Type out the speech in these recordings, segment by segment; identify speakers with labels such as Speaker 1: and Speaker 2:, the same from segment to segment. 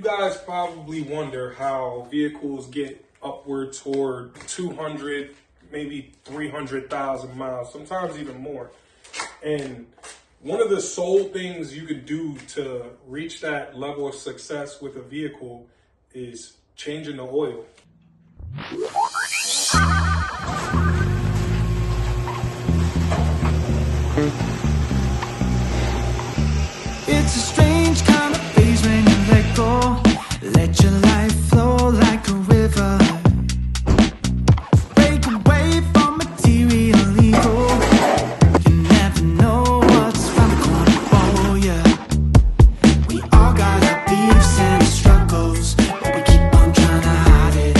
Speaker 1: guys probably wonder how vehicles get upward toward 200, maybe 300,000 miles, sometimes even more. And one of the sole things you could do to reach that level of success with a vehicle is changing the oil.
Speaker 2: It's a strange kind of phase when you let go. Let your life flow like a river. Break away from material ego. You never know what's from the corner for you. We all got our beefs and struggles, but we keep on trying to hide it.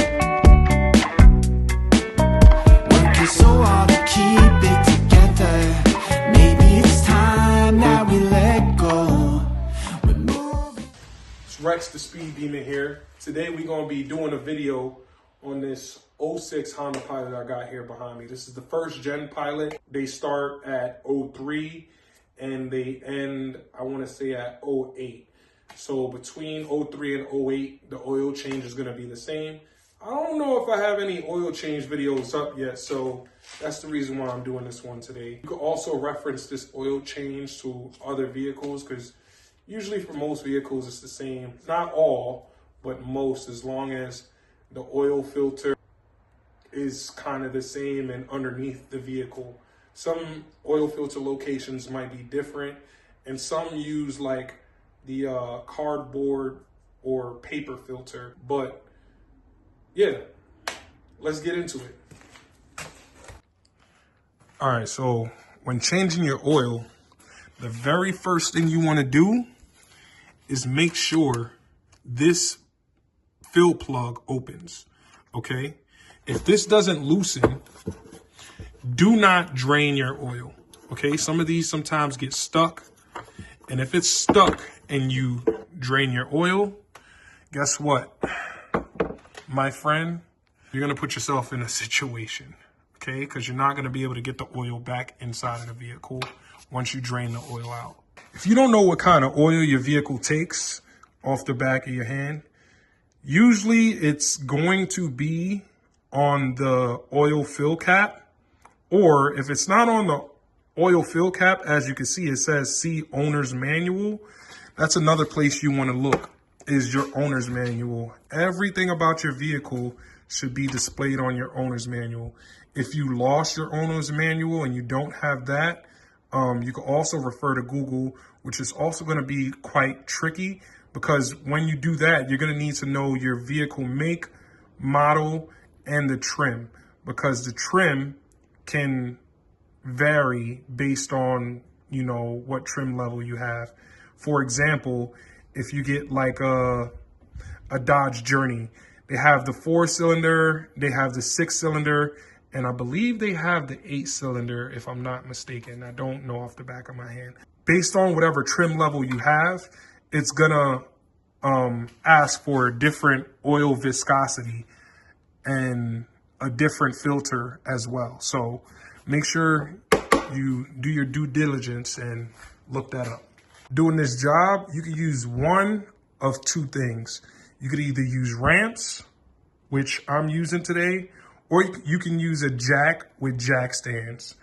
Speaker 2: Working so hard to keep it together. Maybe it's time that we let go.
Speaker 1: Rex the Speed Demon here. Today we're going to be doing a video on this 06 Honda Pilot I got here behind me. This is the first gen Pilot. They start at 03 and they end, I want to say, at 08. So between 03 and 08, the oil change is going to be the same. I don't know if I have any oil change videos up yet, so that's the reason why I'm doing this one today. You can also reference this oil change to other vehicles because usually for most vehicles, it's the same. Not all, but most, as long as the oil filter is kind of the same and underneath the vehicle. Some oil filter locations might be different, and some use like the cardboard or paper filter. But yeah, let's get into it. All right, so when changing your oil, the very first thing you want to do is make sure this fill plug opens, okay? If this doesn't loosen, do not drain your oil, okay? Some of these sometimes get stuck, and if it's stuck and you drain your oil, guess what, my friend? You're gonna put yourself in a situation, okay? Because you're not gonna be able to get the oil back inside of the vehicle once you drain the oil out. If you don't know what kind of oil your vehicle takes off the back of your hand, usually it's going to be on the oil fill cap, or if it's not on the oil fill cap, as you can see, it says see owner's manual. That's another place you want to look, is your owner's manual. Everything about your vehicle should be displayed on your owner's manual. If you lost your owner's manual and you don't have that, you can also refer to Google, which is also going to be quite tricky because when you do that, you're going to need to know your vehicle make, model, and the trim, because the trim can vary based on, you know, what trim level you have. For example, if you get like a Dodge Journey, they have the 4-cylinder, they have the 6-cylinder, and I believe they have the 8-cylinder, if I'm not mistaken. I don't know off the back of my hand. Based on whatever trim level you have, it's gonna ask for a different oil viscosity and a different filter as well. So make sure you do your due diligence and look that up. Doing this job, you can use one of two things. You could either use ramps, which I'm using today, or you can use a jack with jack stands.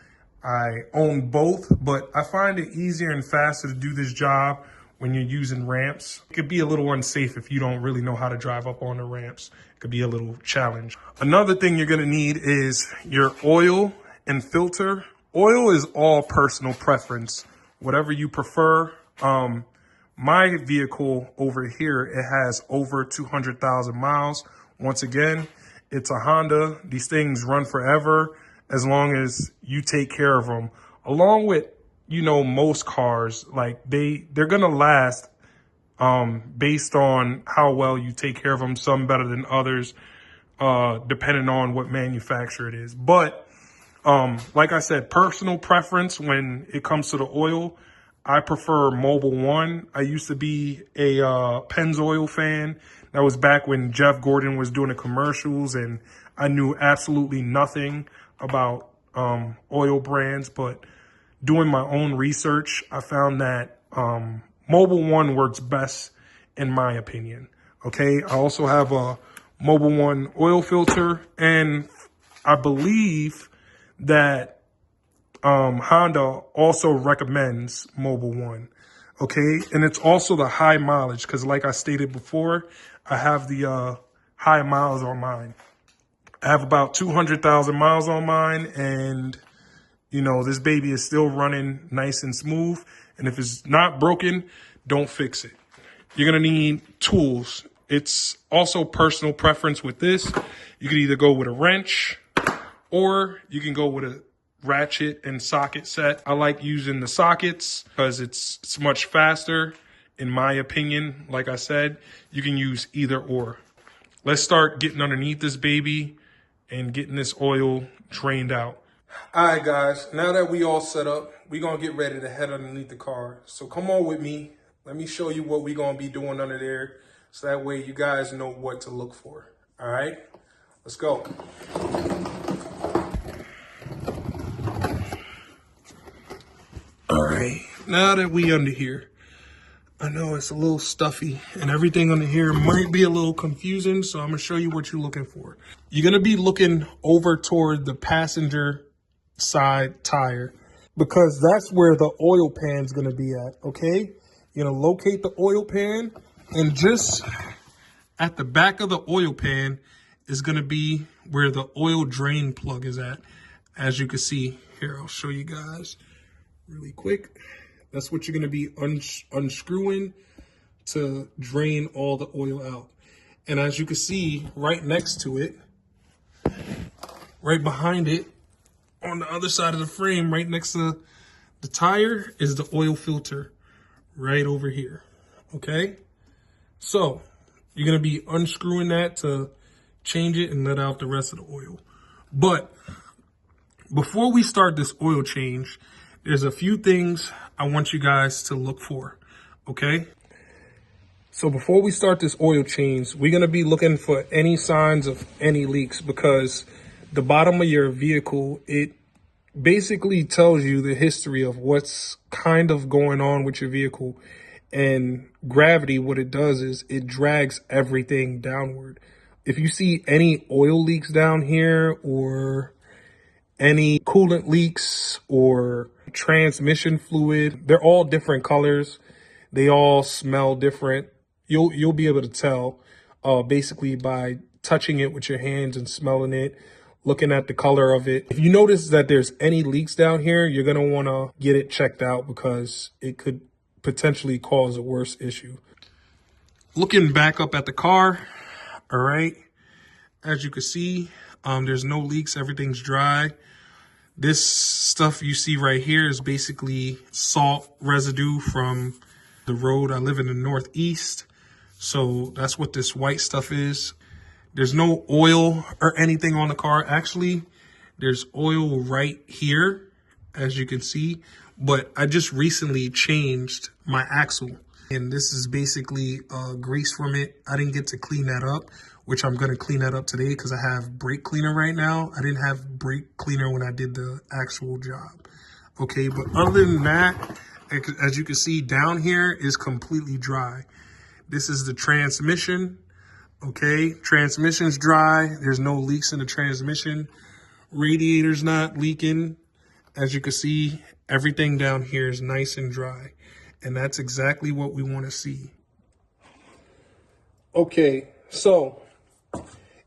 Speaker 1: I own both, but I find it easier and faster to do this job when you're using ramps. It could be a little unsafe if you don't really know how to drive up on the ramps. It could be a little challenge. Another thing you're gonna need is your oil and filter. Oil is all personal preference, whatever you prefer. My vehicle over here, it has over 200,000 miles. Once again, it's a Honda. These things run forever as long as you take care of them. Along with, you know, most cars, like they're gonna last based on how well you take care of them. Some better than others, depending on what manufacturer it is. But like I said, personal preference when it comes to the oil, I prefer Mobil 1. I used to be a Pennzoil fan. That was back when Jeff Gordon was doing the commercials, and I knew absolutely nothing about oil brands. But doing my own research, I found that Mobil 1 works best, in my opinion. Okay, I also have a Mobile One oil filter, and I believe that Honda also recommends Mobile One. Okay, and it's also the high mileage because, like I stated before, I have the high miles on mine. I have about 200,000 miles on mine, and you know, this baby is still running nice and smooth. And if it's not broken, don't fix it. You're gonna need tools. It's also personal preference with this. You could either go with a wrench or you can go with a ratchet and socket set. I like using the sockets because it's much faster, in my opinion. Like I said, you can use either or. Let's start getting underneath this baby and getting this oil drained out. All right, guys, now that we all set up, we're going to get ready to head underneath the car. So come on with me. Let me show you what we're going to be doing under there so that way you guys know what to look for. All right, let's go. All right, now that we under here, I know it's a little stuffy and everything under here might be a little confusing, so I'm going to show you what you're looking for. You're going to be looking over toward the passenger side tire because that's where the oil pan is going to be at. Okay, you're going to locate the oil pan, and just at the back of the oil pan is going to be where the oil drain plug is at. As you can see here, I'll show you guys really quick. That's what you're going to be unscrewing to drain all the oil out. And as you can see right next to it, right behind it, on the other side of the frame, right next to the tire, is the oil filter right over here. Okay, so you're going to be unscrewing that to change it and let out the rest of the oil. But before we start this oil change, there's a few things I want you guys to look for. Okay, so before we start this oil change, we're going to be looking for any signs of any leaks, because the bottom of your vehicle, it basically tells you the history of what's kind of going on with your vehicle. And gravity, what it does is it drags everything downward. If you see any oil leaks down here, or any coolant leaks or transmission fluid, they're all different colors. They all smell different. You'll be able to tell basically by touching it with your hands and smelling it, looking at the color of it. If you notice that there's any leaks down here, you're going to want to get it checked out because it could potentially cause a worse issue. Looking back up at the car, all right, as you can see, there's no leaks. Everything's dry. This stuff you see right here is basically salt residue from the road. I live in the Northeast, so that's what this white stuff is. There's no oil or anything on the car. Actually, there's oil right here, as you can see, but I just recently changed my axle, and this is basically grease from it. I didn't get to clean that up, which I'm going to clean that up today because I have brake cleaner right now. I didn't have brake cleaner when I did the actual job. Okay, but other than that, as you can see, down here is completely dry. This is the transmission. Okay, transmission's dry. There's no leaks in the transmission. Radiator's not leaking. As you can see, everything down here is nice and dry. And that's exactly what we want to see. Okay, so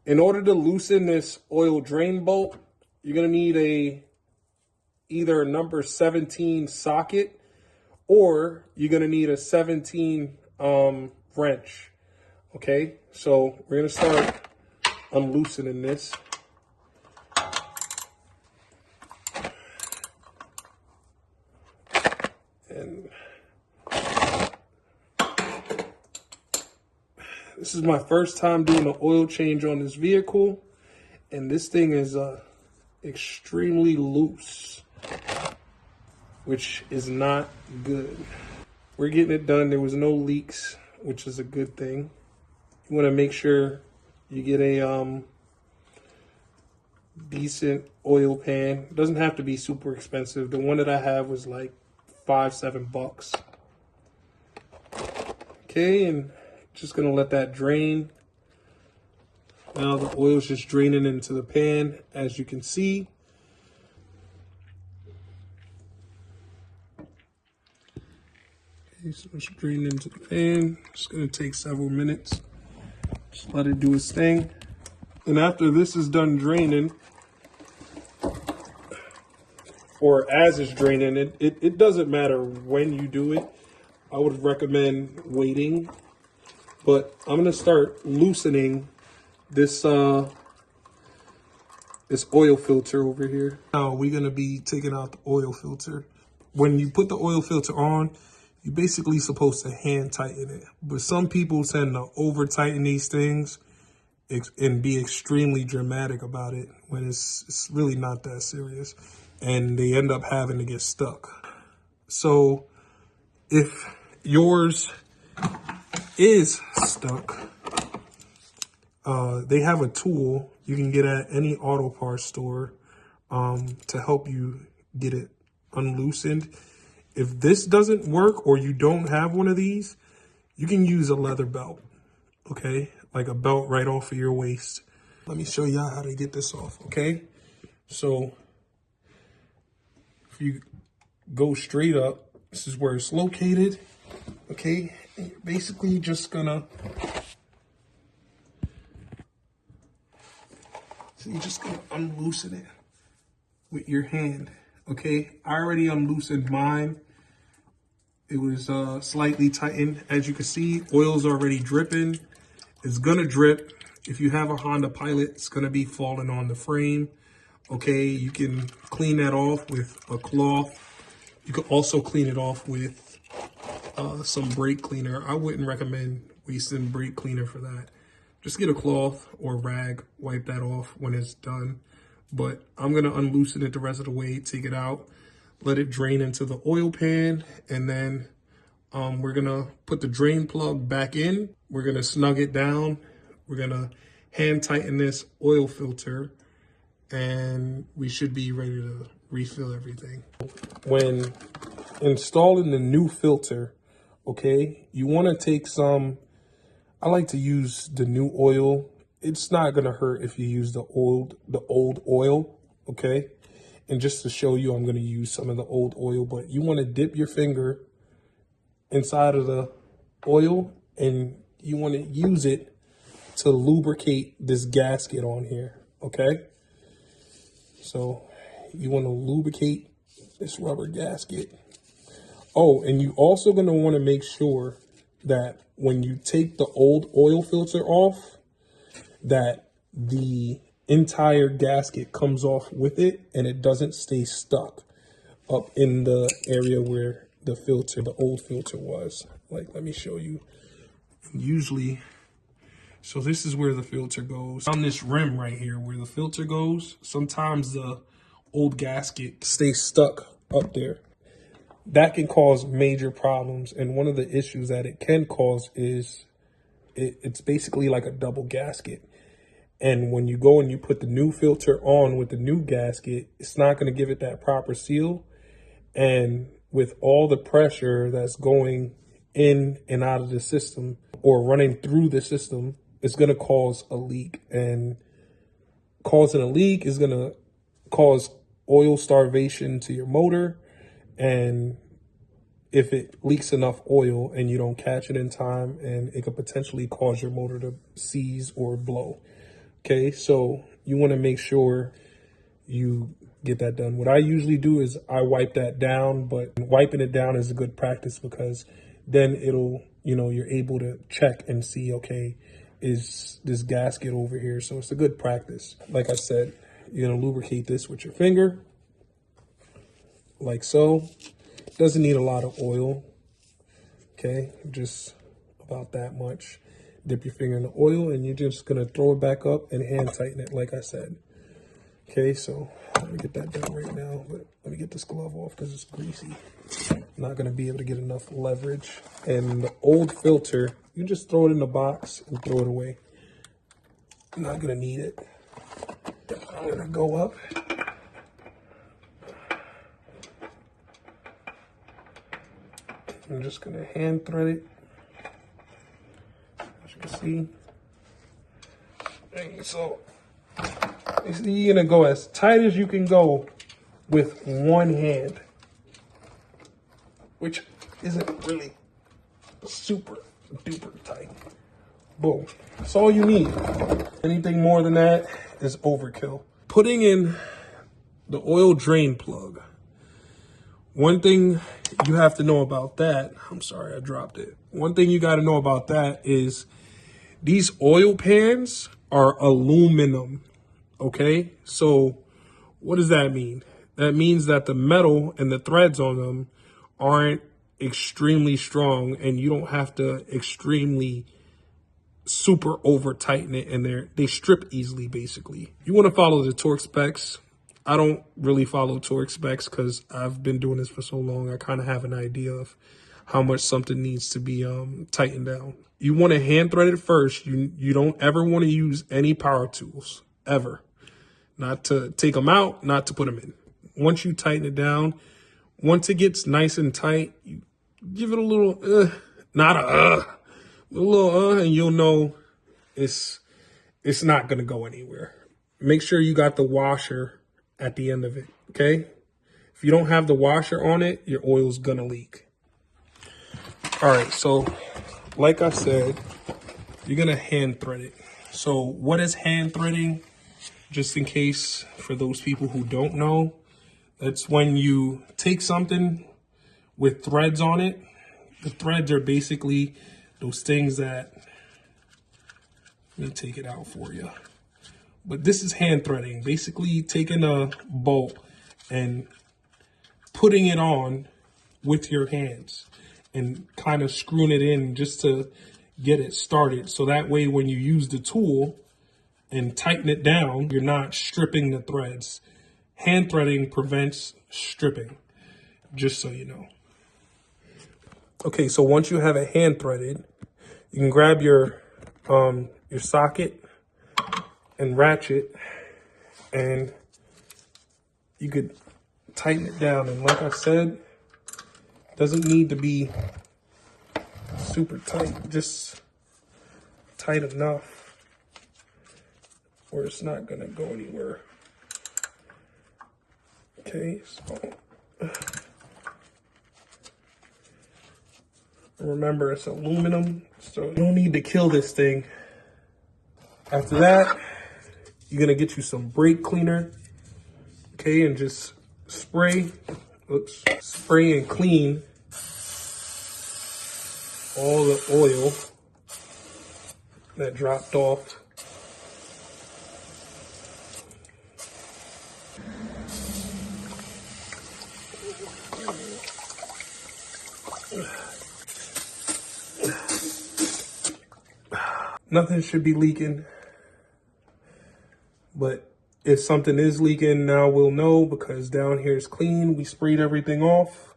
Speaker 1: in order to loosen this oil drain bolt, you're going to need either a number 17 socket, or you're going to need a 17 wrench. Okay, so we're going to start unloosening this. And this is my first time doing an oil change on this vehicle, and this thing is extremely loose, which is not good. We're getting it done. There was no leaks, which is a good thing. You want to make sure you get a decent oil pan. It doesn't have to be super expensive. The one that I have was like $5-7. Okay, and Just gonna let that drain. Now the oil's just draining into the pan, as you can see. Okay, so it's draining into the pan. It's gonna take several minutes. Just let it do its thing. And after this is done draining, or as it's draining, it doesn't matter when you do it. I would recommend waiting. But I'm gonna start loosening this this oil filter over here. Now we're gonna be taking out the oil filter. When you put the oil filter on, you're basically supposed to hand tighten it. But some people tend to over tighten these things and be extremely dramatic about it when it's really not that serious. And they end up having to get stuck. So if yours is stuck, they have a tool you can get at any auto parts store to help you get it unloosened. If this doesn't work or you don't have one of these, you can use a leather belt, okay? Like a belt right off of your waist. Let me show y'all how to get this off, okay? So if you go straight up, this is where it's located, okay? And you're basically just gonna, so you're just gonna unloosen it with your hand, okay? I already unloosened mine. It was slightly tightened. As you can see, oil's already dripping. It's gonna drip. If you have a Honda Pilot, it's gonna be falling on the frame. Okay, you can clean that off with a cloth. You can also clean it off with some brake cleaner. I wouldn't recommend wasting brake cleaner for that. Just get a cloth or rag, wipe that off when it's done. But I'm gonna unloosen it the rest of the way, take it out, let it drain into the oil pan, and then we're gonna put the drain plug back in. We're gonna snug it down. We're gonna hand tighten this oil filter, and we should be ready to refill everything. When installing the new filter, okay, you wanna take some, I like to use the new oil. It's not gonna hurt if you use the old oil, okay? And just to show you, I'm gonna use some of the old oil, but you wanna dip your finger inside of the oil and you wanna use it to lubricate this gasket on here, okay? So you wanna lubricate this rubber gasket. Oh, and you also gonna wanna make sure that when you take the old oil filter off, that the entire gasket comes off with it and it doesn't stay stuck up in the area where the filter, the old filter was. Like, let me show you. Usually, so this is where the filter goes. On this rim right here where the filter goes, sometimes the old gasket stays stuck up there. That can cause major problems. And one of the issues that it can cause is it's basically like a double gasket. And when you go and you put the new filter on with the new gasket, it's not going to give it that proper seal. And with all the pressure that's going in and out of the system or running through the system, it's going to cause a leak. And causing a leak is going to cause oil starvation to your motor. And if it leaks enough oil and you don't catch it in time, and it could potentially cause your motor to seize or blow. Okay, so you want to make sure you get that done. What I usually do is I wipe that down, but wiping it down is a good practice because then it'll, you're able to check and see, okay, is this gasket over here? So it's a good practice. Like I said, you're going to lubricate this with your finger, like so. Doesn't need a lot of oil, okay, just about that much. Dip your finger in the oil and you're just gonna throw it back up and hand tighten it like I said. Okay, so let me get that done right now, but let me get this glove off because it's greasy. I'm not gonna be able to get enough leverage. And the old filter, you just throw it in the box and throw it away. I'm not gonna need it. I'm gonna go up. I'm just gonna hand thread it See? So you're gonna go as tight as you can go with one hand, which isn't really super duper tight. Boom. That's all you need. Anything more than that is overkill. Putting in the oil drain plug. One thing you have to know about that, I'm sorry, I dropped it. One thing you got to know about that is these oil pans are aluminum, okay? So what does that mean? That means that the metal and the threads on them aren't extremely strong, and you don't have to extremely super over tighten it, and they strip easily. Basically, you want to follow the torque specs. I don't really follow torque specs because I've been doing this for so long. I kind of have an idea of how much something needs to be tightened down. You want to hand thread it first. You don't ever want to use any power tools, ever. Not to take them out, not to put them in. Once you tighten it down, once it gets nice and tight, you give it a little not a little and you'll know it's not gonna go anywhere. Make sure you got the washer at the end of it, okay? If you don't have the washer on it, your oil's gonna leak. All right, so like I said, you're gonna hand thread it. So what is hand threading? Just in case for those people who don't know, that's when you take something with threads on it. The threads are basically those things that, let me take it out for you. But this is hand threading, basically taking a bolt and putting it on with your hands and kind of screwing it in just to get it started. So that way when you use the tool and tighten it down, you're not stripping the threads. Hand threading prevents stripping, just so you know. Okay, so once you have it hand threaded, you can grab your socket and ratchet, and you could tighten it down. And like I said, it doesn't need to be super tight, just tight enough where it's not gonna go anywhere. Okay, so remember it's aluminum, so you don't need to kill this thing. After that, you're gonna get you some brake cleaner, okay, and just spray and clean all the oil that dropped off. Nothing should be leaking, but if something is leaking, now we'll know because down here is clean. We sprayed everything off.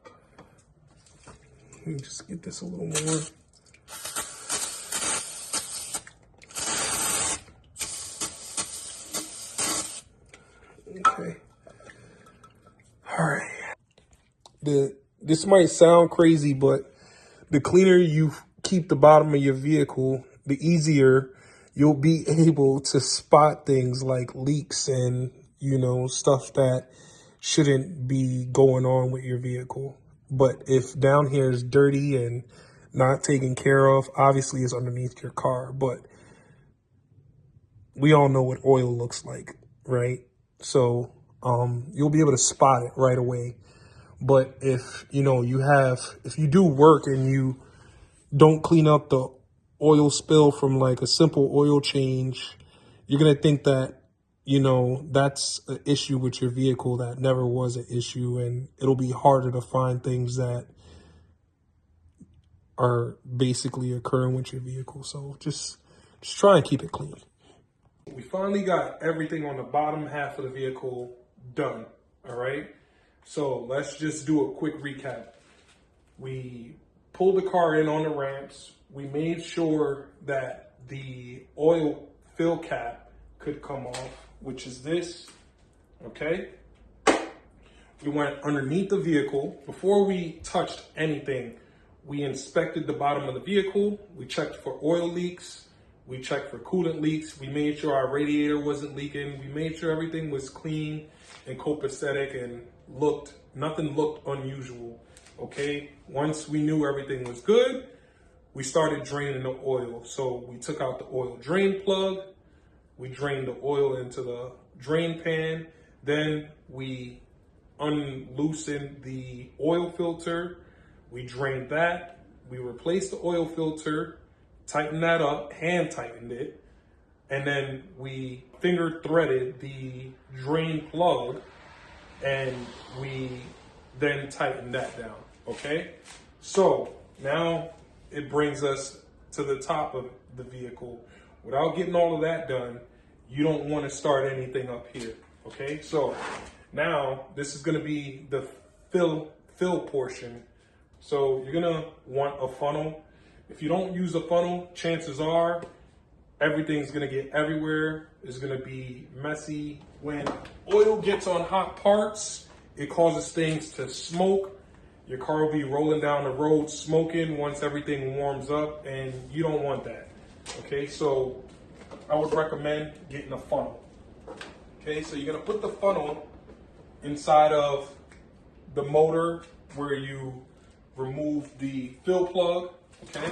Speaker 1: Let me just get this a little more. Okay. All right. This might sound crazy, but the cleaner you keep the bottom of your vehicle, the easier you'll be able to spot things like leaks and, you know, stuff that shouldn't be going on with your vehicle. But if down here is dirty and not taken care of, obviously it's underneath your car. But we all know what oil looks like, right? So you'll be able to spot it right away. But if, you know, if you do work and you don't clean up the oil spill from like a simple oil change, you're going to think that, you know, that's an issue with your vehicle that never was an issue. And it'll be harder to find things that are basically occurring with your vehicle. So just try and keep it clean. We finally got everything on the bottom half of the vehicle done. All right. So let's just do a quick recap. We pulled the car in on the ramps. We made sure that the oil fill cap could come off, which is this, okay? We went underneath the vehicle. Before we touched anything, we inspected the bottom of the vehicle. We checked for oil leaks. We checked for coolant leaks. We made sure our radiator wasn't leaking. We made sure everything was clean and copacetic and nothing looked unusual, okay? Once we knew everything was good, we started draining the oil. So we took out the oil drain plug. We drained the oil into the drain pan. Then we unloosened the oil filter. We drained that. We replaced the oil filter, tightened that up, hand tightened it. And then we finger threaded the drain plug and we then tightened that down, okay? So now it brings us to the top of the vehicle. Without getting all of that done, you don't want to start anything up here, okay? So now this is going to be the fill portion. So you're going to want a funnel. If you don't use a funnel, chances are everything's going to get everywhere. It's going to be messy. When oil gets on hot parts, it causes things to smoke. Your car will be rolling down the road smoking once everything warms up, and you don't want that. Okay, so I would recommend getting a funnel. Okay, so you're gonna put the funnel inside of the motor where you remove the fill plug. Okay,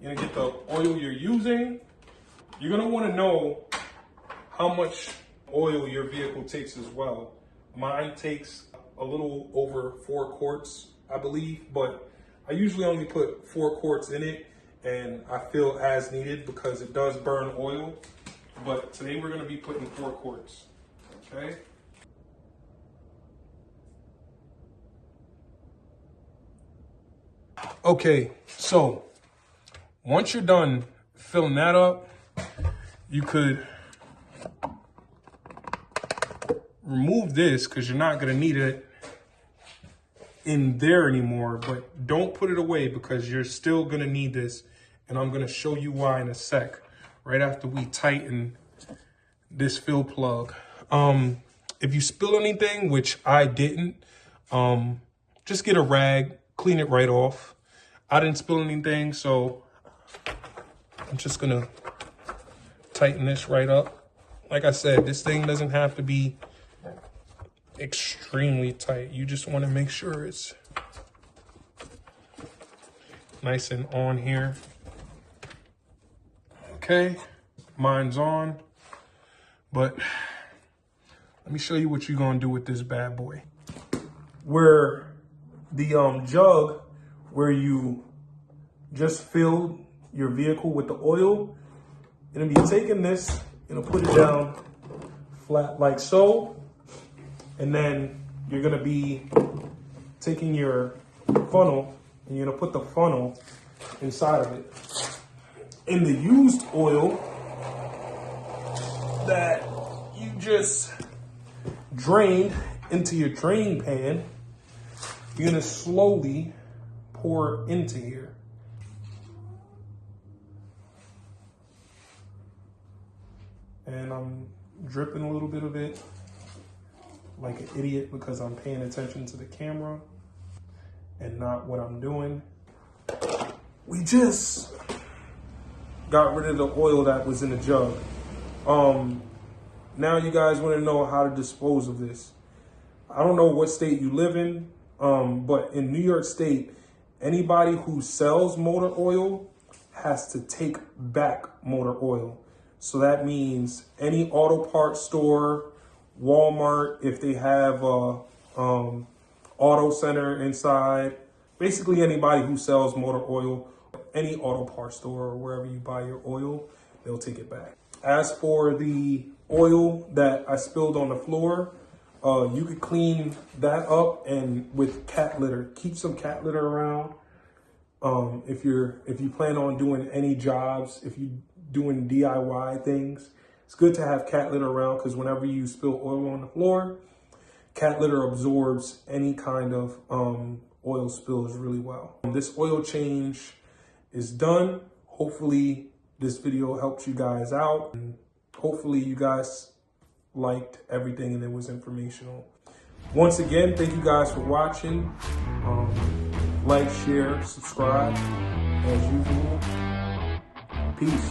Speaker 1: you're gonna get the oil you're using. You're gonna want to know how much oil your vehicle takes as well. Mine takes a little over 4 quarts, I believe, but I usually only put 4 quarts in it, and I fill as needed because it does burn oil. But today we're going to be putting 4 quarts, okay? Okay, so once you're done filling that up, you could remove this because you're not going to need it in there anymore, but don't put it away because you're still going to need this, and I'm going to show you why in a sec, right after we tighten this fill plug. If you spill anything, which I didn't, just get a rag, clean it right off. I didn't spill anything, so I'm just going to tighten this right up. Like I said, this thing doesn't have to be extremely tight. You just want to make sure it's nice and on here. Okay, mine's on, but let me show you what you're gonna do with this bad boy. Where the jug where you just filled your vehicle with the oil, you're gonna be taking this, you're gonna put it down flat like so. And then you're gonna be taking your funnel and you're gonna put the funnel inside of it. In the used oil that you just drained into your drain pan, you're gonna slowly pour into here. And I'm dripping a little bit of it like an idiot because I'm paying attention to the camera and not what I'm doing. We just got rid of the oil that was in the jug. Now you guys want to know how to dispose of this. I don't know what state you live in, but in New York State, anybody who sells motor oil has to take back motor oil. So that means any auto parts store, Walmart, if they have a auto center inside, basically anybody who sells motor oil, any auto parts store or wherever you buy your oil, they'll take it back. As for the oil that I spilled on the floor, you could clean that up and with cat litter. Keep some cat litter around. If you plan on doing any jobs, if you're doing DIY things, it's good to have cat litter around because whenever you spill oil on the floor, cat litter absorbs any kind of oil spills really well. This oil change is done. Hopefully this video helped you guys out. And hopefully you guys liked everything and it was informational. Once again, thank you guys for watching. Like, share, subscribe as usual. Peace.